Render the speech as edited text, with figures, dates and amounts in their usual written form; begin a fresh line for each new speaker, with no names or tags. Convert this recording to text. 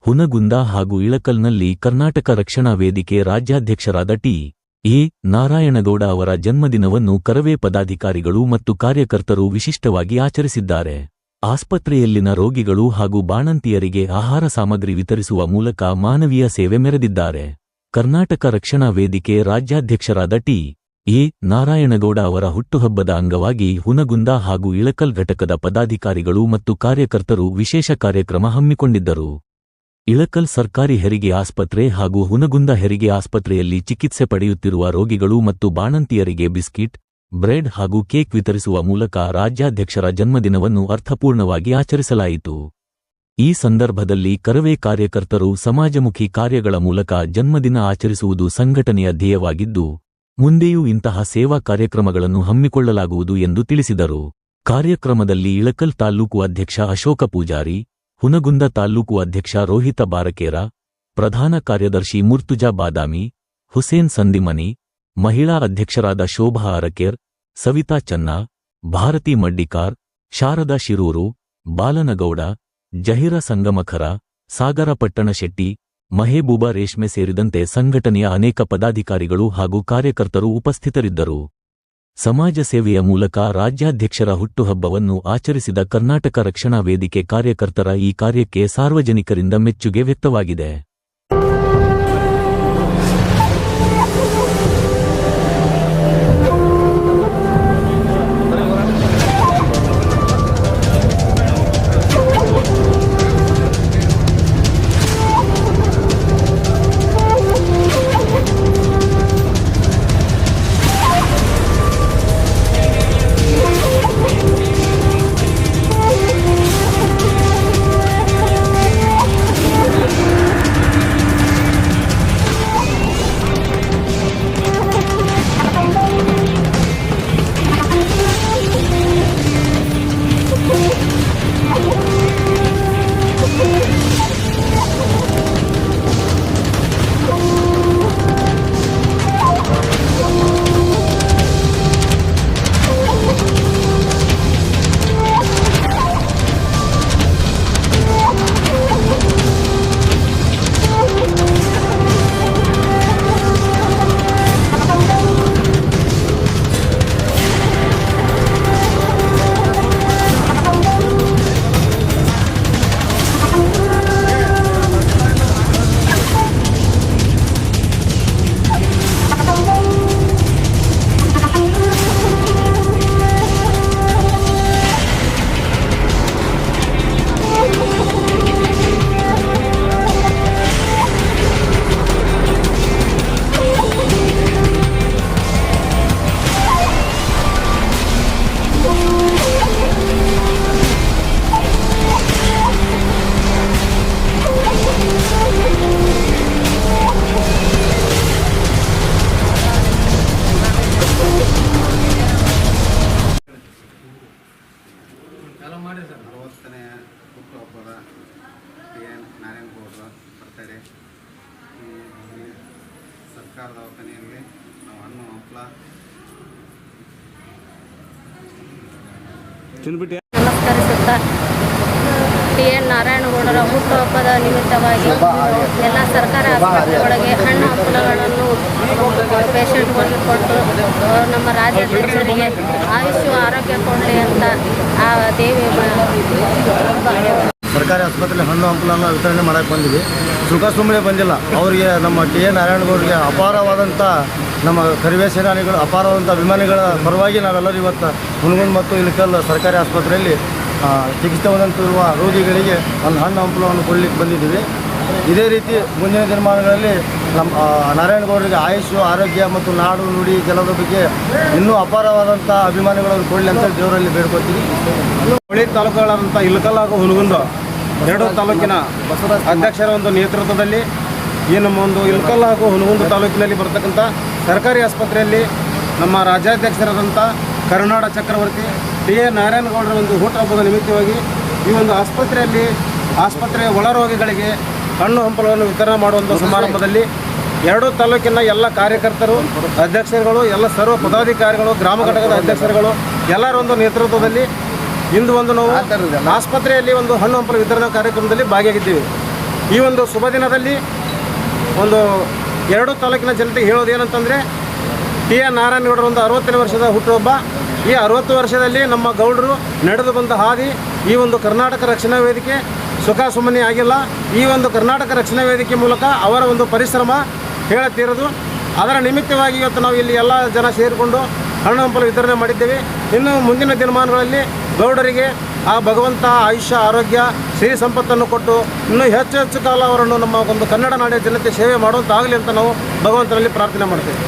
ಹುನಗುಂದ ಹಾಗೂ ಇಳಕಲ್ನಲ್ಲಿ ಕರ್ನಾಟಕ ರಕ್ಷಣಾ ವೇದಿಕೆ ರಾಜ್ಯಾಧ್ಯಕ್ಷರಾದ ಟಿ. ಎ. ನಾರಾಯಣಗೌಡ ಅವರ ಜನ್ಮದಿನವನ್ನು ಕರವೇ ಪದಾಧಿಕಾರಿಗಳು ಮತ್ತು ಕಾರ್ಯಕರ್ತರು ವಿಶಿಷ್ಟವಾಗಿ ಆಚರಿಸಿದ್ದಾರೆ. ಆಸ್ಪತ್ರೆಯಲ್ಲಿನ ರೋಗಿಗಳು ಹಾಗೂ ಬಾಣಂತಿಯರಿಗೆ ಆಹಾರ ಸಾಮಗ್ರಿ ವಿತರಿಸುವ ಮೂಲಕ ಮಾನವೀಯ ಸೇವೆ ಮೆರೆದಿದ್ದಾರೆ. ಕರ್ನಾಟಕ ರಕ್ಷಣಾ ವೇದಿಕೆ ರಾಜ್ಯಾಧ್ಯಕ್ಷರಾದ ಟಿ. ಎ. ನಾರಾಯಣಗೌಡ ಅವರ ಹುಟ್ಟುಹಬ್ಬದ ಅಂಗವಾಗಿ ಹುನಗುಂದ ಹಾಗೂ ಇಳಕಲ್ ಘಟಕದ ಪದಾಧಿಕಾರಿಗಳು ಮತ್ತು ಕಾರ್ಯಕರ್ತರು ವಿಶೇಷ ಕಾರ್ಯಕ್ರಮ ಹಮ್ಮಿಕೊಂಡಿದ್ದರು. ಇಳಕಲ್ ಸರ್ಕಾರಿ ಹೆರಿಗೆ ಆಸ್ಪತ್ರೆ ಹಾಗೂ ಹುನಗುಂದ ಹೆರಿಗೆ ಆಸ್ಪತ್ರೆಯಲ್ಲಿ ಚಿಕಿತ್ಸೆ ಪಡೆಯುತ್ತಿರುವ ರೋಗಿಗಳು ಮತ್ತು ಬಾಣಂತಿಯರಿಗೆ ಬಿಸ್ಕಿಟ್, ಬ್ರೆಡ್ ಹಾಗೂ ಕೇಕ್ ವಿತರಿಸುವ ಮೂಲಕ ರಾಜ್ಯಾಧ್ಯಕ್ಷರ ಜನ್ಮದಿನವನ್ನು ಅರ್ಥಪೂರ್ಣವಾಗಿ ಆಚರಿಸಲಾಯಿತು. ಈ ಸಂದರ್ಭದಲ್ಲಿ ಕರವೇ ಕಾರ್ಯಕರ್ತರು ಸಮಾಜಮುಖಿ ಕಾರ್ಯಗಳ ಮೂಲಕ ಜನ್ಮದಿನ ಆಚರಿಸುವುದು ಸಂಘಟನೆಯ ಧ್ಯೇಯವಾಗಿದ್ದು, ಮುಂದೆಯೂ ಇಂತಹ ಸೇವಾ ಕಾರ್ಯಕ್ರಮಗಳನ್ನು ಹಮ್ಮಿಕೊಳ್ಳಲಾಗುವುದು ಎಂದು ತಿಳಿಸಿದರು. ಕಾರ್ಯಕ್ರಮದಲ್ಲಿ ಇಳಕಲ್ ತಾಲ್ಲೂಕು ಅಧ್ಯಕ್ಷ ಅಶೋಕ ಪೂಜಾರಿ, ಹುನಗುಂದ ತಾಲ್ಲೂಕು ಅಧ್ಯಕ್ಷ ರೋಹಿತ ಬಾರಕೇರ, ಪ್ರಧಾನ ಕಾರ್ಯದರ್ಶಿ ಮುರ್ತುಜಾ ಬಾದಾಮಿ, ಹುಸೇನ್ ಸಂದಿಮನಿ, ಮಹಿಳಾ ಅಧ್ಯಕ್ಷರಾದ ಶೋಭಾ ಅರಕೇರ್, ಸವಿತಾ ಚನ್ನಾ, ಭಾರತಿ ಮಡ್ಡಿಕಾರ್, ಶಾರದಾ ಶಿರೂರು, ಬಾಲನಗೌಡ, ಜಹಿರ ಸಂಗಮಖರ, ಸಾಗರ ಪಟ್ಟಣಶೆಟ್ಟಿ, ಮಹೇಬೂಬಾ ರೇಷ್ಮೆ ಸೇರಿದಂತೆ ಸಂಘಟನೆಯ ಅನೇಕ ಪದಾಧಿಕಾರಿಗಳು ಹಾಗೂ ಕಾರ್ಯಕರ್ತರು ಉಪಸ್ಥಿತರಿದ್ದರು. ಸಮಾಜ ಸೇವೆಯ ಮೂಲಕ ರಾಜ್ಯಾಧ್ಯಕ್ಷರ ಹುಟ್ಟುಹಬ್ಬವನ್ನು ಆಚರಿಸಿದ ಕರ್ನಾಟಕ ರಕ್ಷಣಾ ವೇದಿಕೆ ಕಾರ್ಯಕರ್ತರ ಈ ಕಾರ್ಯಕ್ಕೆ ಸಾರ್ವಜನಿಕರಿಂದ ಮೆಚ್ಚುಗೆ ವ್ಯಕ್ತವಾಗಿದೆ.
ಹುಟ್ಟುಹಬ್ಬದ ನಾರಾಯಣಗೌಡರ ಬರ್ತಡೇ ಸರ್ಕಾರ ದವಾಖಾನೆಯಲ್ಲಿ ನಾವು ಹಣ್ಣು ಹಂಪಲ
ನಮಸ್ಕರಿಸುತ್ತಾ ಟಿ. ಎನ್. ನಾರಾಯಣಗೌಡರ ಹುಟ್ಟುಹಬ್ಬದ ನಿಮಿತ್ತವಾಗಿ ಎಲ್ಲ ಸರ್ಕಾರಿ ಆಸ್ಪತ್ರೆಗಳಿಗೆ ಹಣ್ಣು ಹಂಪಲುಗಳನ್ನು ಪೇಷಂಟ್ಗಳಿಗೆ ಕೊಟ್ಟು ನಮ್ಮ ರಾಜ್ಯಾಧ್ಯಕ್ಷರಿಗೆ ಆಯುಷ್ಯ ಆರೋಗ್ಯ ಕೊಡಲಿ ಅಂತ ಆ ದೇವಿ
ಸರ್ಕಾರಿ ಆಸ್ಪತ್ರೆಯಲ್ಲಿ ಹಣ್ಣು ಹಂಪಲನ್ನು ವಿತರಣೆ ಮಾಡಕ್ಕೆ ಬಂದಿವಿ. ಸುಖ ಸುಮ್ಮನೆ ಬಂದಿಲ್ಲ. ಅವರಿಗೆ ನಮ್ಮ ಟಿ. ಎನ್. ನಾರಾಯಣಗೌಡರಿಗೆ ಅಪಾರವಾದಂಥ ನಮ್ಮ ಕರಿವೇ ಸೇನಾನಿಗಳು ಅಪಾರವಾದಂಥ ಅಭಿಮಾನಿಗಳ ಪರವಾಗಿ ನಾವೆಲ್ಲರೂ ಇವತ್ತು ಹುನಗುಂದ ಮತ್ತು ಇಳಕಲ್ ಸರ್ಕಾರಿ ಆಸ್ಪತ್ರೆಯಲ್ಲಿ ಚಿಕಿತ್ಸೆ ಹೊಂದುತ್ತಿರುವ ರೋಗಿಗಳಿಗೆ ಒಂದು ಹಣ್ಣು ಹಂಪಲವನ್ನು ಕೊಡಲಿಕ್ಕೆ ಬಂದಿದ್ದೀವಿ. ಇದೇ ರೀತಿ ಮುಂದಿನ ದಿನಮಾನಗಳಲ್ಲಿ ನಮ್ಮ ನಾರಾಯಣಗೌಡರಿಗೆ ಆಯುಷ್ಯ ಆರೋಗ್ಯ ಮತ್ತು ನಾಡು ನುಡಿ ಜಲದ ಬಗ್ಗೆ ಇನ್ನೂ ಅಪಾರವಾದಂಥ ಅಭಿಮಾನಿಗಳನ್ನು ಕೊಡಲಿ ಅಂತ ದೇವರಲ್ಲಿ ಬೇಡ್ಕೊತೀವಿ.
ಹೊಳಿ ತಾಲೂಕುಗಳಾದಂಥ ಇಳಕಲ್ ಹಾಗೂ ಹುನಗುಂದ ಎರಡು ತಾಲೂಕಿನ ಅಧ್ಯಕ್ಷರ ಒಂದು ನೇತೃತ್ವದಲ್ಲಿ ಈ ನಮ್ಮ ಒಂದು ಇಳಕಲ್ ಹಾಗೂ ಹುನಗುಂದ ತಾಲೂಕಿನಲ್ಲಿ ಬರ್ತಕ್ಕಂಥ ಸರ್ಕಾರಿ ಆಸ್ಪತ್ರೆಯಲ್ಲಿ ನಮ್ಮ ರಾಜ್ಯಾಧ್ಯಕ್ಷರಾದಂಥ ಕರುನಾಡ ಚಕ್ರವರ್ತಿ ಟಿ. ಎ. ನಾರಾಯಣಗೌಡರ ಒಂದು ಹುಟ್ಟುಹಬ್ಬದ ನಿಮಿತ್ತವಾಗಿ ಈ ಒಂದು ಆಸ್ಪತ್ರೆಯ ಒಳ ರೋಗಿಗಳಿಗೆ ಹಣ್ಣು ಹಂಪಲುಗಳನ್ನು ವಿತರಣೆ ಮಾಡುವಂಥ ಸಮಾರಂಭದಲ್ಲಿ ಎರಡೂ ತಾಲೂಕಿನ ಎಲ್ಲ ಕಾರ್ಯಕರ್ತರು, ಅಧ್ಯಕ್ಷರುಗಳು, ಎಲ್ಲ ಸರ್ವ ಪದಾಧಿಕಾರಿಗಳು, ಗ್ರಾಮ ಘಟಕದ ಅಧ್ಯಕ್ಷರುಗಳು ಎಲ್ಲರ ಒಂದು ನೇತೃತ್ವದಲ್ಲಿ ಇಂದು ಒಂದು ನಾವು ಆಸ್ಪತ್ರೆಯಲ್ಲಿ ಒಂದು ಹಣ್ಣು ಹಂಪಲು ವಿತರಣಾ ಕಾರ್ಯಕ್ರಮದಲ್ಲಿ ಭಾಗಿಯಾಗಿದ್ದೀವಿ. ಈ ಒಂದು ಶುಭ ದಿನದಲ್ಲಿ ಒಂದು 2 ತಾಲೂಕಿನ ಜನತೆಗೆ ಹೇಳೋದೇನಂತಂದರೆ ಟಿ ಎನ್ ನಾರಾಯಣಗೌಡರ ಒಂದು 60ನೇ ವರ್ಷದ ಹುಟ್ಟುಹಬ್ಬ. ಈ 60 ವರ್ಷದಲ್ಲಿ ನಮ್ಮ ಗೌಡರು ನಡೆದು ಬಂದ ಹಾದಿ ಈ ಒಂದು ಕರ್ನಾಟಕ ರಕ್ಷಣಾ ವೇದಿಕೆ ಸುಖ ಸುಮ್ಮನೆ ಆಗಿಲ್ಲ. ಈ ಒಂದು ಕರ್ನಾಟಕ ರಕ್ಷಣಾ ವೇದಿಕೆ ಮೂಲಕ ಅವರ ಒಂದು ಪರಿಶ್ರಮ ಹೇಳುತ್ತಿರೋದು. ಅದರ ನಿಮಿತ್ತವಾಗಿ ಇವತ್ತು ನಾವು ಇಲ್ಲಿ ಎಲ್ಲ ಜನ ಸೇರಿಕೊಂಡು ಹಣ್ಣು ಹಂಪಲು ವಿತರಣೆ ಮಾಡಿದ್ದೇವೆ. ಇನ್ನು ಮುಂದಿನ ದಿನಮಾನಗಳಲ್ಲಿ ಗೌಡರಿಗೆ ಆ ಭಗವಂತ ಆಯುಷ್ಯ, ಆರೋಗ್ಯ, ಸಿರಿ ಸಂಪತ್ತನ್ನು ಕೊಟ್ಟು ಇನ್ನೂ ಹೆಚ್ಚು ಕಾಲ ಅವರನ್ನು ನಮ್ಮ ಒಂದು ಕನ್ನಡ ನಾಡಿನ ಜನತೆ ಸೇವೆ ಮಾಡುವಂತಾಗಲಿ ಅಂತ ನಾವು ಭಗವಂತನಲ್ಲಿ ಪ್ರಾರ್ಥನೆ ಮಾಡ್ತೇವೆ.